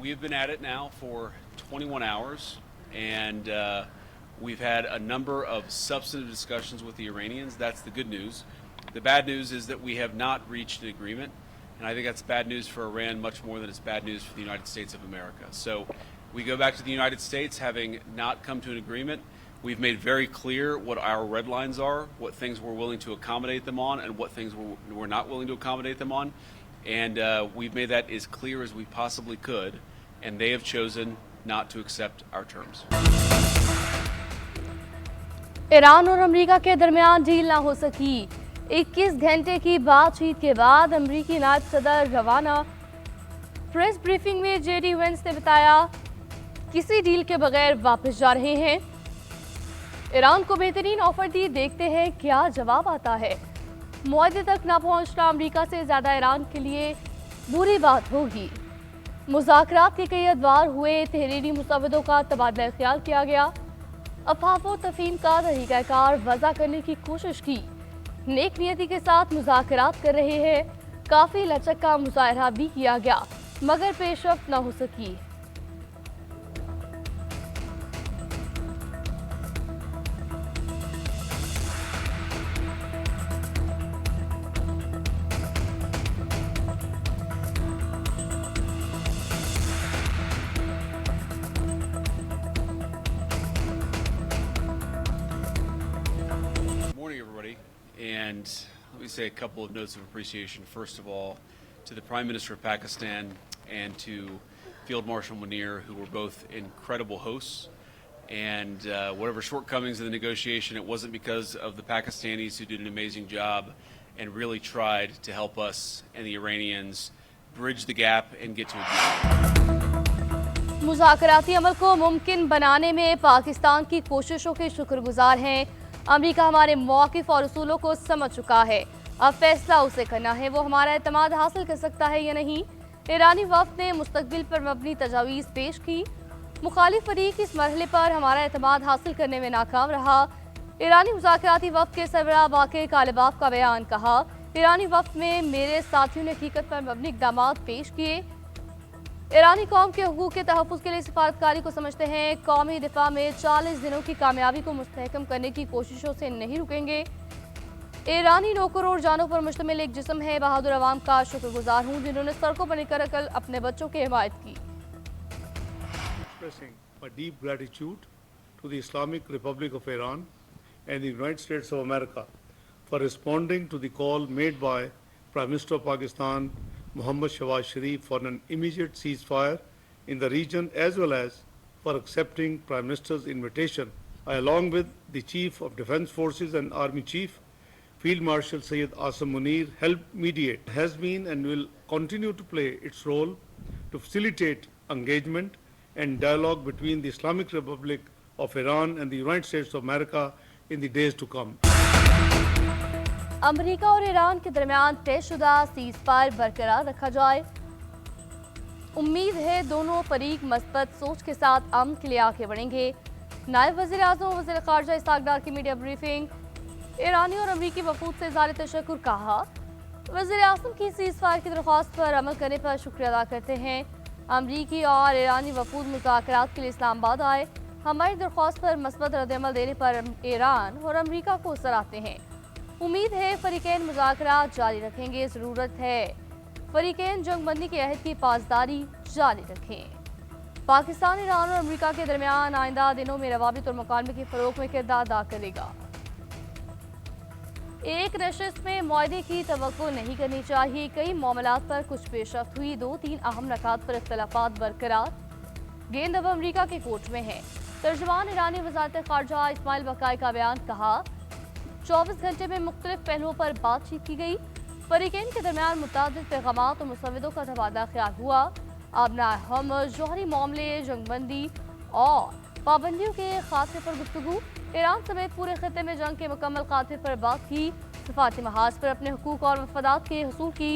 we've been at it now for 21 hours, and we've had a number of substantive discussions with the Iranians. That's the good news. The bad news is that we have not reached an agreement, and I think that's bad news for Iran much more than it's bad news for the United States of America. So we go back to the United States having not come to an agreement. We've made very clear what our red lines are, what things we're willing to accommodate them on, and what things we're not willing to accommodate them on. And we've made that as clear as we possibly could, and they have chosen not to accept our terms. Iran और America के दरमियान deal ना हो सकी। 21 घंटे की बातचीत के बाद अमेरिकी नायब सदर रवाना। प्रेस ब्रीफिंग में जेडी वेंस ने बताया किसी डील के बगैर वापस जा रहे हैं। ईरान को बेहतरीन ऑफर दी, देखते हैं क्या जवाब आता है। मुआहदे तक न पहुंचना अमेरिका से ज्यादा ईरान के लिए बुरी बात होगी। मुज़ाकरात के कई अदवार हुए, तहरीरी मुसव्वदों का तबादला ख्याल किया गया। अफवाह तफहीम का तरीक़ाकार वज़ा करने की कोशिश की। नेक नियति के साथ मुज़ाकरात कर रहे हैं। काफ़ी लचक का मुज़ाहरा भी किया गया, मगर पेशरफ्त न हो सकी। And let me say a couple of notes of appreciation. First of all, to the Prime Minister of Pakistan and to Field Marshal Munir, who were both incredible hosts. And whatever shortcomings in the negotiation, it wasn't because of the Pakistanis, who did an amazing job and really tried to help us and the Iranians bridge the gap and get to a deal. मुज़ाकराती अमल को मुमकिन बनाने में पाकिस्तान की कोशिशों के शुक्रगुजार हैं। America हमारे मौक़िफ़ और उसूलों को समझ चुका है। अब फैसला उसे करना है, वो हमारा एतमाद हासिल कर सकता है या नहीं। ईरानी वफ़द ने मुस्तक़बिल पर मबनी तजावीज़ पेश की। मुखालिफ फरीक इस मरहले पर हमारा एतमाद हासिल करने में नाकाम रहा। ईरानी मुज़ाकराती वफ़द के सरबराह बाक़िर कालिबाफ का बयान कहा, ईरानी वफ़द में मेरे साथियों ने हकीकत पर मबनी इक़दामात पेश किए। ईरानी कौम के हुकूक के तहफ़्फ़ुज़ के लिए सिफारतकारी को समझते हैं। कौमी दिफा में 40 दिनों की कामयाबी को मुस्तहकम करने की कोशिशों से नहीं रुकेंगे। ईरानी नौकर और जानों पर मुश्तमिल एक जिस्म है। बहादुर अवाम का शुक्रगुजार हूँ जिन्होंने सड़कों पर निकल कर अपने बच्चों की हिमायत की। Expressing my deep gratitude to the Islamic Republic of Iran and the United States of America for responding to the call made by Prime Minister of Pakistan Mohammad Shahbaz Sharif for an immediate ceasefire in the region, as well as for accepting Prime Minister's invitation. I, along with the Chief of Defence Forces and Army Chief, Field Marshal Sayyid Asim Munir, helped mediate, has been and will continue to play its role to facilitate engagement and dialogue between the Islamic Republic of Iran and the United States of America in the days to come. America और Iran के दरमियान तयशुदा ceasefire बरकरार रखा जाए। उम्मीद है दोनों फरीक मस्बत सोच के साथ अमन के लिए आगे बढ़ेंगे। नायब वज़ीर आज़म और वज़ीर ख़ारजा इसहाक़ डार की मीडिया ब्रीफिंग। ईरानी और अमरीकी वफ़ूद से इज़हार तशक्कुर कहा, वज़ीर आज़म की सीज़फायर की दरख्वास्त पर अमल करने पर शुक्रिया अदा करते हैं। अमरीकी और ईरानी वफ़ूद मुज़ाकरात के लिए इस्लामाबाद आए। हमारी दरख्वास्त पर मस्बत रद्द-ए-अमल देने पर ईरान और अमरीका को सराहते हैं। उम्मीद है फरीकैन मुज़ाकरात जारी रखेंगे। ज़रूरत है फरीकैन जंगबंदी के अहद की पासदारी जारी रखें। पाकिस्तान, ईरान और अमेरिका के दरमियान आइंदा दिनों में रवाबित और मुकालमे के फ़रोग़ में किरदार अदा करेगा। एक नशिस्त में मुआहदे की तवक्को नहीं करनी चाहिए। कई मामलात पर कुछ पेशरफ्त हुई, 2-3 अहम नकात पर इख्तलाफात बरकरार। गेंद अब अमेरिका के कोर्ट में है। तर्जुमान ईरानी वज़ारत ख़ारजा इस्माइल बकाई का बयान कहा, 24 घंटे में मुख्तलिफ पहलुओं पर बातचीत की गई। फरीकैन के दरमियान मुतादिद पैगामात और मुसव्वदों का तबादला ख्याल हुआ। अब हम जौहरी मामले, जंगबंदी और पाबंदियों के खात्मे पर गुफ्तगू। ईरान समेत पूरे खित्ते में जंग के मुकम्मल खात्मे पर बात की। सफारती महाज पर अपने हुकूक और मफादात के हसूल की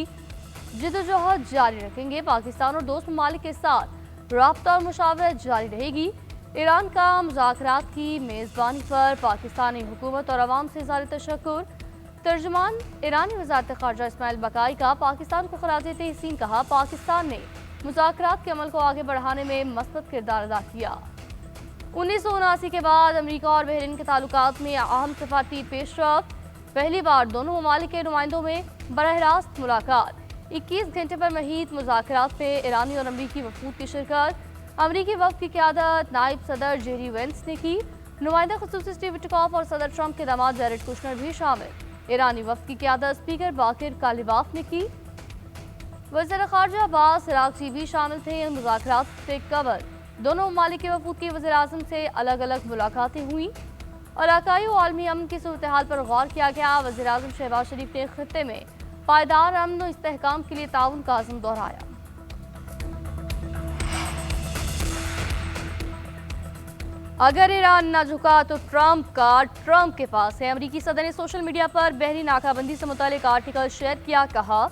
जिद्दोजहद जारी रखेंगे। पाकिस्तान और दोस्त ममालिक के साथ राब्ता और मुशावरत जारी रहेगी। ईरान का मुज़ाकरात की मेज़बानी पर पाकिस्तानी हुकूमत और अवाम से इज़हार तशक्कुर। तर्जुमान ईरानी वज़ारत ख़ारजा इस्माइल बकाई का पाकिस्तान को ख़राज तहसीन कहा, पाकिस्तान ने मुज़ाकरात के अमल को आगे बढ़ाने में मसबत किरदार अदा किया। 1979 के बाद अमेरिका और बहरीन के ताल्लुकात में अहम सफारती पेशरफ्त। पहली बार दोनों ममालिक के नुमाइंदों में बरह रास्त मुलाकात। 21 घंटे पर महीत मुज़ाकरात में ईरानी और अमरीकी वफूद की शिरकत। अमरीकी वफ़द की क़यादत नायब सदर जेरी वेंस ने की। नुमाइंदा ख़ुसूसी स्टीव विटकॉफ और सदर ट्रंप के दामाद जैरेड कुशनर भी शामिल। ईरानी वफ़द की क़यादत स्पीकर बाकिर कालिबाफ ने की। वज़ीर ख़ारजा अब्बास इराक़ची भी शामिल थे। इन मुज़ाकरात से कबल दोनों ममालिक के वफूद की वज़ीर आज़म से अलग अलग मुलाकातें हुई और इलाक़ाई और आलमी अमन की सूरत हाल पर गौर किया गया। वज़ीर आज़म शहबाज शरीफ ने ख़ित्ते में पायदार अमन और इस्तेहकाम के लिए ताउन का अज़्म दोहराया। अगर ईरान न झुका तो ट्रंप के पास है। अमरीकी सदर ने सोशल मीडिया पर बहरी नाकाबंदी से मुतालिक आर्टिकल शेयर किया। कहा,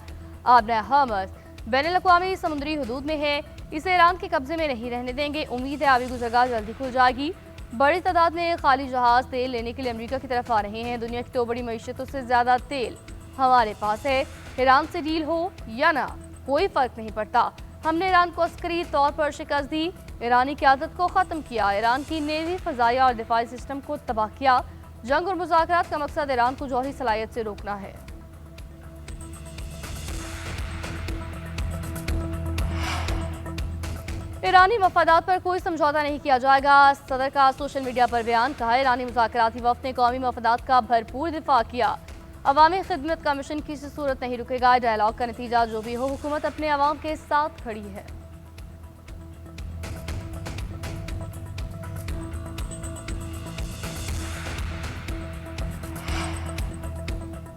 आबना हर्मज़ बैनुल-अक़वामी समुद्री हदूद में है, इसे ईरान के कब्जे में नहीं रहने देंगे। उम्मीद है आबी गुज़रगाह जल्दी खुल जाएगी। बड़ी तादाद में खाली जहाज तेल लेने के लिए अमेरिका की तरफ आ रहे हैं। दुनिया की 2 बड़ी मईशतों से ज़्यादा तेल हमारे पास है। ईरान से डील हो या ना, कोई फ़र्क नहीं पड़ता। हमने ईरान को अस्करी तौर पर शिकस्त दी, ईरानी क़यादत को ख़त्म किया, ईरान की नेवी, फ़ज़ाइया और दिफाई सिस्टम को तबाह किया। जंग और मुज़ाकरात का मकसद ईरान को जौहरी सलाहियत से रोकना है। ईरानी मफादात पर कोई समझौता नहीं किया जाएगा। सदर का सोशल मीडिया पर बयान। कहा, ईरानी मुज़ाकराती वफ़द ने कौमी मफादात का भरपूर दिफा किया। अवामी खिदमत का मिशन किसी सूरत नहीं रुकेगा। डायलॉग का नतीजा जो भी हो, हुकूमत अपने अवाम के साथ खड़ी है।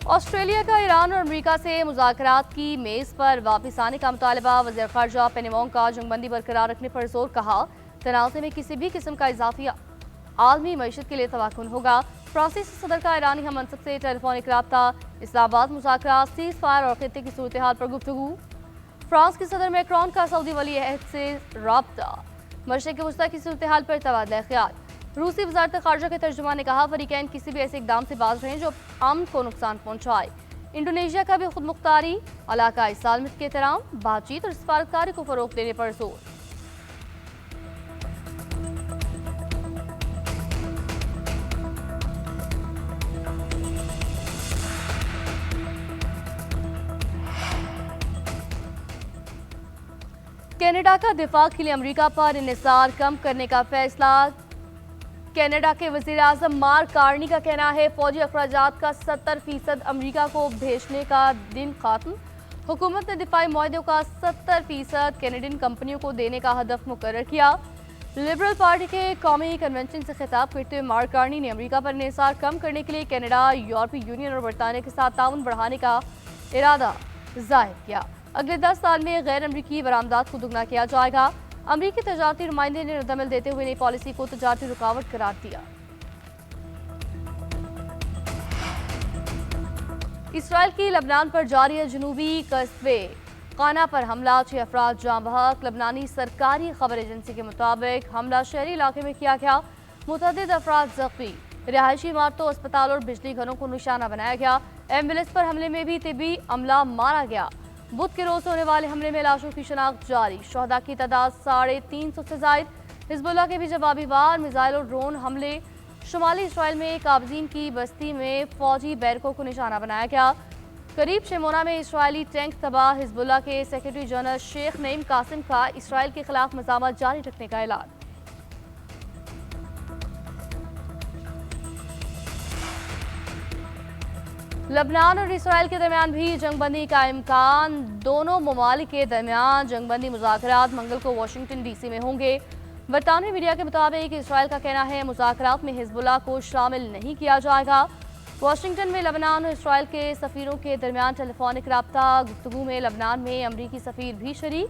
ऑस्ट्रेलिया का ईरान और अमेरिका से मुज़ाकरात की मेज़ पर वापस आने का मुतालबा। वज़ीर ख़ारजा पेनी वोंग का जंगबंदी बरकरार रखने पर जोर। कहा, तनाज़े में किसी भी किस्म का इजाफी आलमी मईशत के लिए तबाकुन होगा। फ्रांसीसी सदर का ईरानी हम मनसब से टेलीफोनिक रब्ता। इस्लामाबाद मुज़ाकरात, सीज़ फायर और खित्ते की सूरत हाल पर गुफ्तगू। फ्रांस के सदर मैक्रोन का सऊदी वली अहद से रब्ता। मशरिक़ वस्ता की सूरत हाल पर तबादला ख्याल। रूसी वज़ारत ख़ारजा के तर्जुमान ने कहा, फ़रीक़ैन किसी भी ऐसे इक़दाम से बाज रहें जो अमन को नुकसान पहुँचाए। इंडोनेशिया का भी खुद मुख्तारी, इलाकाई सालमत के एहतराम, बातचीत और सफारतकारी को फ़रोग़ देने पर जोर। कनाडा का दिफा के लिए अमेरिका पर इन्हिसार कम करने का फैसला। कनाडा के वज़ीर आज़म मार्क कार्नी का कहना है, फौजी अखराजात का 70% अमेरिका को भेजने का दिन ख़त्म। हुकूमत ने दिफाई मुआहदों का 70% कैनेडियन कंपनियों को देने का हदफ मुकर्रर किया। लिबरल पार्टी के कौमी कन्वेंशन से खिताब करते हुए मार्क कार्नी ने अमेरिका पर इन्हिसार कम करने के लिए कनाडा, यूरोपीय यूनियन और बरतानिया के साथ ताउन बढ़ाने का इरादा जाहिर किया। अगले 10 साल में गैर अमरीकी बरामदात को दुगना किया जाएगा। अमरीकी तजारती नुमाइंदे ने रद्दअमल देते हुए नई पॉलिसी को तजारती रुकावट करार दिया। इसराइल की लबनान पर जारी है जनूबी कस्बे काना पर हमला, 6 अफराद जाँ बहक। लबनानी सरकारी खबर एजेंसी के मुताबिक हमला शहरी इलाके में किया गया, मुतअद्दिद अफराद जख्मी। रिहायशी इमारतों, अस्पताल और बिजली घरों को निशाना बनाया गया। एम्बुलेंस पर हमले में भी तिब्बी अमला मारा गया। बुध के रोज होने वाले हमले में लाशों की शनाख्त जारी, शहदा की तादाद 350 से जायद। हिजबुल्लाह के भी जवाबी वार, मिसाइल और ड्रोन हमले। शुमाली इसराइल में काबजीन की बस्ती में फौजी बैरकों को निशाना बनाया गया। करीब शेमोना में इसराइली टैंक तबाह। हिजबुल्लाह के सेक्रेटरी जनरल शेख नईम कासिम का इसराइल के खिलाफ मज़ामत जारी रखने का ऐलान। लबनान और इसराइल के दरमियान भी जंगबंदी का इम्कान। दोनों ममालिक के दरमियान जंगबंदी मुज़ाकरात मंगल को वाशिंगटन डीसी में होंगे। बरतानवी मीडिया के मुताबिक इसराइल का कहना है मुज़ाकरात में हिजबुल्लाह को शामिल नहीं किया जाएगा। वाशिंगटन में लबनान और इसराइल के सफ़ीरों के दरमियान टेलीफोनिक रब्ता। गुफ्तगू में लबनान में अमरीकी सफ़ीर भी शरीक।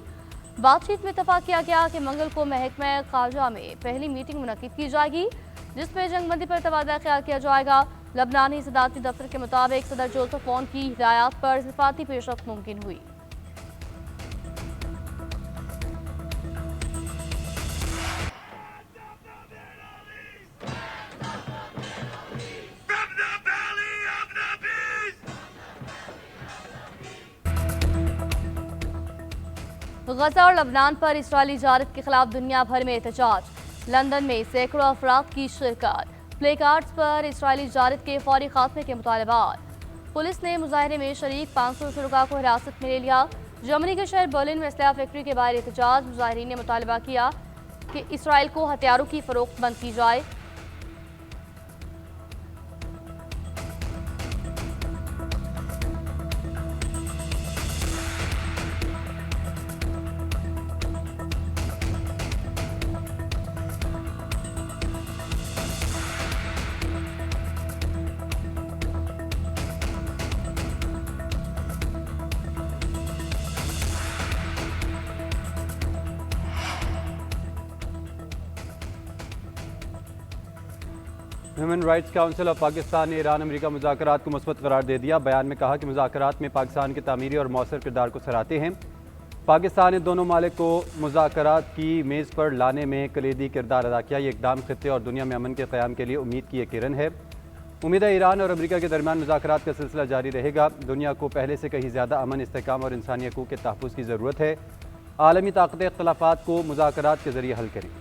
बातचीत में इत्तफाक किया गया कि मंगल को महकमा ख़ारजा में पहली मीटिंग मुनक़िद की जाएगी, जिसमें जंगबंदी पर तबादला ख्याल किया जाएगा। लबनानी सदारती दफ्तर के मुताबिक सदर जोसेफ औन की हिदायत पर सिफाती पेशरफ्त मुमकिन हुई। गजा और लबनान पर इसराइली जारत के खिलाफ दुनिया भर में एहतजाज। लंदन में सैकड़ों अफराद की शिरकत। प्ले कार्ड्स पर इसराइली जारत के फौरी खात्मे के मुतालबात। पुलिस ने मुजाहरे में शरीक 500 शुरका को हिरासत में ले लिया। जर्मनी के शहर बर्लिन में असलहा फैक्ट्री के बाहर एहतजाज। मुजाहिरीन ने मुतालबा किया कि इसराइल को हथियारों की फरोख्त बंद की जाए। Human rights council of Pakistan ने ईरान अमेरिका मुज़ाकरात को मुस्बत करार दे दिया। बयान में कहा कि मुज़ाकरात में पाकिस्तान के तामीरी और मौसर किरदार को सराहते हैं। पाकिस्तान ने दोनों मालिक को मुज़ाकरात की मेज़ पर लाने में कलीदी किरदार अदा किया। ये इक़दाम खित्ते और दुनिया में अमन के क़याम के लिए उम्मीद की एक किरण है। उम्मीद है ईरान और अमेरिका के दरमियान मुज़ाकरात का सिलसिला जारी रहेगा। दुनिया को पहले से कहीं ज़्यादा अमन, इस्तेहकाम और इंसानी हकूक़ के तहफ़्फ़ुज़ की ज़रूरत है। आलमी ताकतें इख्तिलाफ़ात को मुज़ाकरात के ज़रिए हल करें।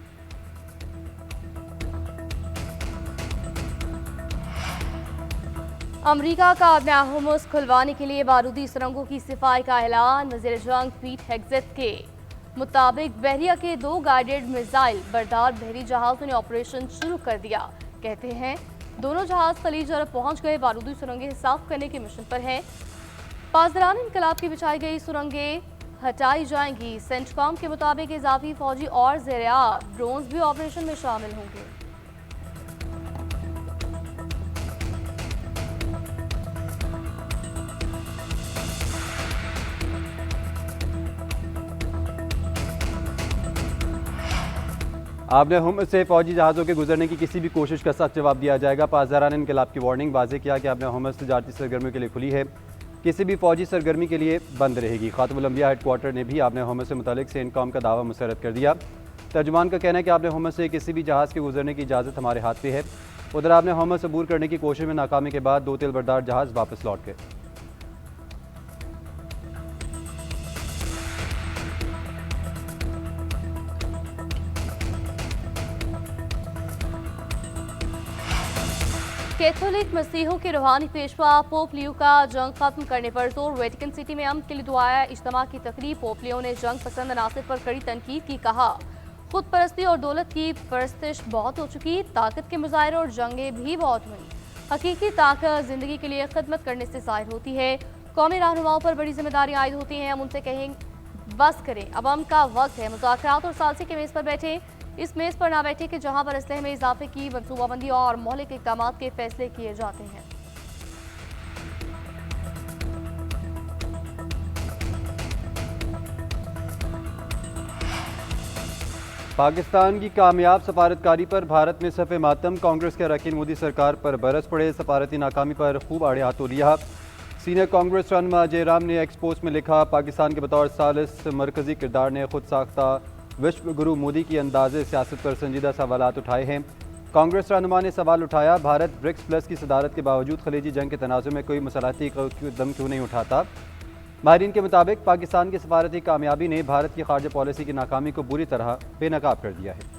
अमरीका का अपना हुमस खुलवाने के लिए बारूदी सुरंगों की सफाई का ऐलान। वज़ीर जंग पीट हेग्सेथ के मुताबिक बहरिया के 2 गाइडेड मिसाइल बरदार बहरी जहाज़ों ने ऑपरेशन शुरू कर दिया। कहते हैं दोनों जहाज़ खलीज अरब पहुंच गए। बारूदी सुरंगें साफ करने के मिशन पर हैं। पासदारान इनकलाब की बिछाई गई सुरंगें हटाई जाएंगी। सेंटकॉम के मुताबिक इजाफी फौजी और ज़ेर-ए-आब ड्रोन्स भी ऑपरेशन में शामिल होंगे। आपने हम से फौजी जहाज़ों के गुजरने की किसी भी कोशिश का सख्त जवाब दिया जाएगा। पासदारान इनकलाब की वार्निंग। वाज़ेह किया कि आपने हमस तजारती सरगर्मियों के लिए खुली है, किसी भी फौजी सरगर्मी के लिए बंद रहेगी। खातमुल अंबिया हेडक्वार्टर ने भी आपने हमस से मुतालिक सेंटकॉम का दावा मुस्तरद कर दिया। तर्जुमान का कहना है कि आपने हमस से किसी भी जहाज़ के गुजरने की इजाज़त हमारे हाथ पे है। उधर आपने हमस अबूर करने की कोशिश में नाकामी के बाद 2 तेलबरदार जहाज़ वापस लौट गए। कैथोलिक मसीहों के रूहानी पेशवा पोप लियो का जंग खत्म करने पर जोर। वेटिकन सिटी में अमन के लिए दुआया इज्तिमा की तकरीब। पोप लियो ने जंग पसंद अनासर पर कड़ी तनकीद की। कहा खुद परस्ती और दौलत की परस्तिश बहुत हो चुकी, ताकत के मुजाहिरे और जंगें भी बहुत हुई। हकीकी ताकत जिंदगी के लिए खिदमत करने से जाहिर होती है। कौमी रहनुमाओं पर बड़ी जिम्मेदारी आयद होती हैं। हम उनसे कहें बस करें, अब अमन का वक्त है। मुज़ाकरात और सालसी के मेज़ पर बैठे, इस मेज़ पर ना बैठे कि जहां पर असलहे में इजाफे की मनसूबाबंदी और मौलिक इक़दाम के फैसले किए जाते हैं। पाकिस्तान की कामयाब सफारतकारी पर भारत में सफ़े मातम। कांग्रेस के अरकान मोदी सरकार पर बरस पड़े। सफारती नाकामी पर खूब आड़े हाथों लिया। सीनियर कांग्रेस रहनुमा जयराम ने एक्स पोस्ट में लिखा, पाकिस्तान के बतौर सालिस मरकजी किरदार ने खुद साख्ता विश्व गुरु मोदी की अंदाज़े सियासत पर संजीदा सवालात उठाए हैं। कांग्रेस रहनुमा ने सवाल उठाया, भारत ब्रिक्स प्लस की सदारत के बावजूद खलीजी जंग के तनाज़ुर में कोई मसलाती कदम क्यों नहीं उठाता। माहिरीन के मुताबिक पाकिस्तान की सफारती कामयाबी ने भारत की खारजा पॉलिसी की नाकामी को बुरी तरह बेनकाब कर दिया है।